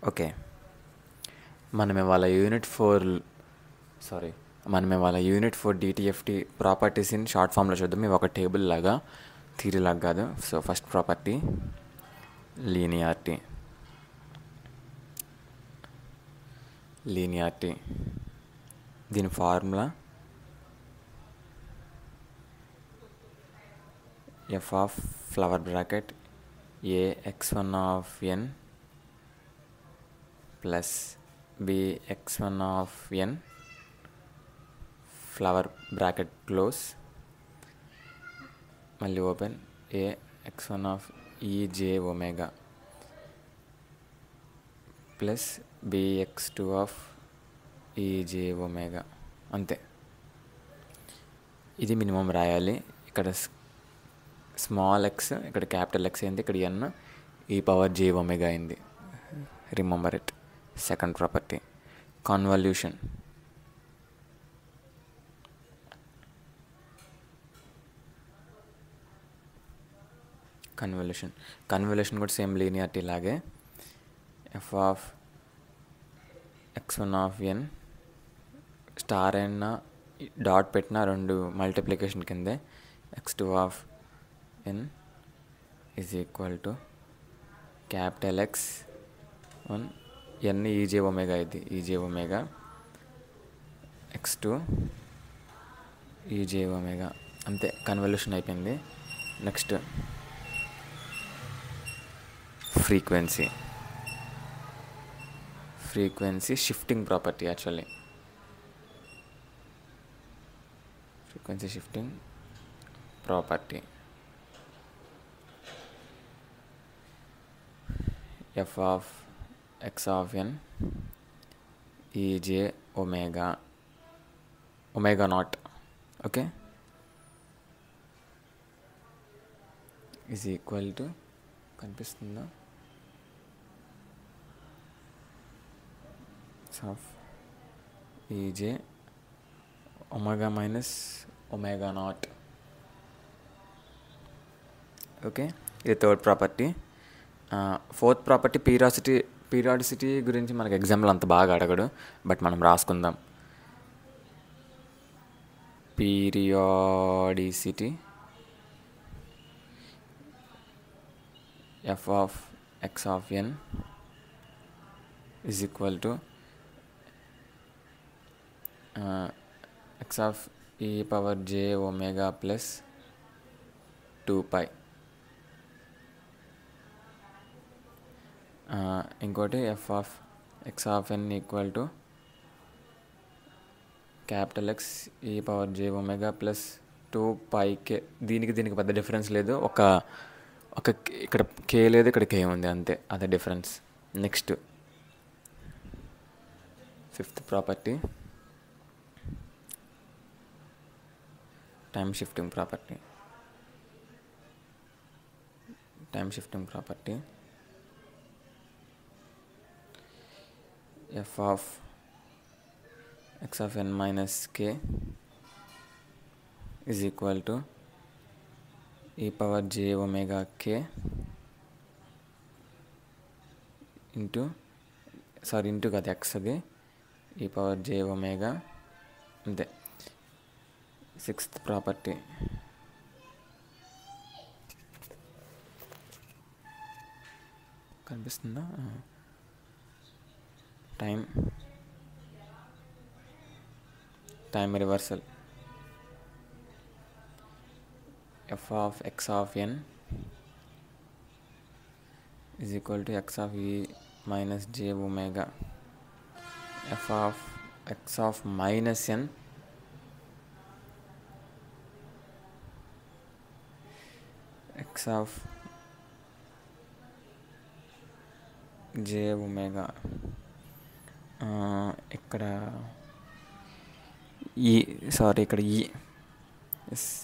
Okay. మనం ఇవాళ unit 4 DTFT properties in short ఫామ్లో చూద్దాం. ఇవి ఒక టేబుల్ లాగా, థియరీ లాగా కాదు. So first property linearity. దీని formula F of flower bracket a x1 of n plus b x1 of n flower bracket close, మళ్ళీ open, a x1 of e j omega plus b x2 of e j omega. అంతే. ఇది minimum రాయాలి. ఇక్కడ small x, ఇక్కడ capital x అయింది, ఇక్కడ n e power j omega అయింది. Remember it. Second property convolution. Convolution కూడా సేమ్ లీనియారిటీ లాగే. F of x1 of n star అయినా డాట్ పెట్టిన రెండు మల్టిప్లికేషన్ కిందే x2 of n is equal to capital x one n e j omega, ఇది e j omega x2 e j omega. అంతే, convolution అయిపోయింది. Next frequency shifting property. Actually frequency shifting property F of x of n e j omega naught, okay, is equal to, కనిపిస్తుందా, of e j omega minus omega naught. Okay, ఇది third property. Fourth property periodicity గురించి మనకి example అంత బాగా అడగడు, but మనం రాసుకుందాం. Periodicity F of x of n is equal to x of e power j omega plus 2π. ఇంకోటి F of x of n equal to capital x e power j omega plus 2πk. దీనికి పెద్ద difference లేదు. ఒక ఇక్కడ కే లేదు, ఇక్కడ కే ఉంది, అంతే, అదే difference. Next fifth property time shifting property F of x of n minus k is equal to e power j omega k into కదా ఎక్స్, అది ఈ పవర్ జే ఒమేగా. అంతే. సిక్స్త్ ప్రాపర్టీ కనిపిస్తుందా, time reversal. F of x of n is equal to x of e minus j omega. F of x of minus n x of j omega. ఇక్కడ ఇక్కడ e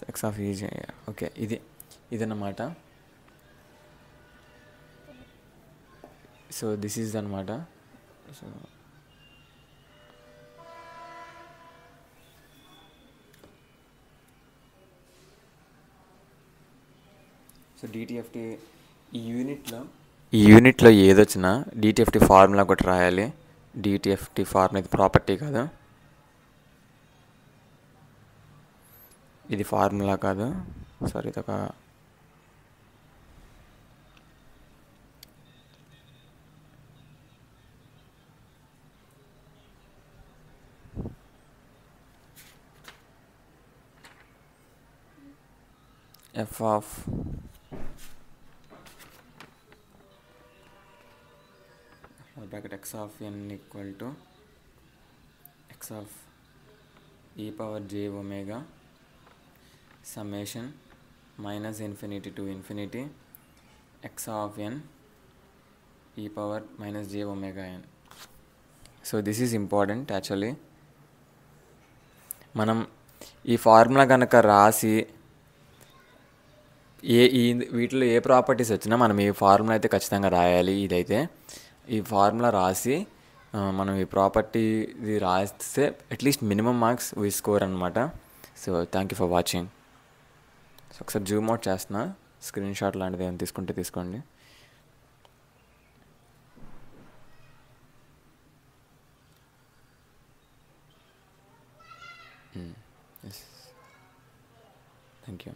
x of EJ. Okay, ఇదన్నమాట. So this is అనమాట. So డిటిఎఫ్టి ఈ యూనిట్లో ఈ యూనిట్లో ఏదొచ్చినా డిటిఎఫ్టి formula ఒకటి రాయాలి. డిటిఎఫ్టి ఫార్ములా ఇది ప్రాపర్టీ కాదు, ఇది ఫార్ములా కాదు, సారీ ఇదొక F of bracket x of n equal to x of e power j omega summation minus infinity to infinity x of n e power minus j omega n. So this is important actually. మనం ఈ formula కనుక రాసి వీటిలో ఏ properties వచ్చినా మనం ఈ formula అయితే ఖచ్చితంగా రాయాలి. ఇదైతే ఈ ఫార్ములా రాసి మనం ఈ ప్రాపర్టీ ఇది రాస్తే at least minimum marks we score అనమాట. So thank you for watching. So ఒకసారి జూమ్ అవుట్ చేస్తున్నా, స్క్రీన్ షాట్ లాంటిది ఏమైనా తీసుకుంటే తీసుకోండి. Yes. Thank you.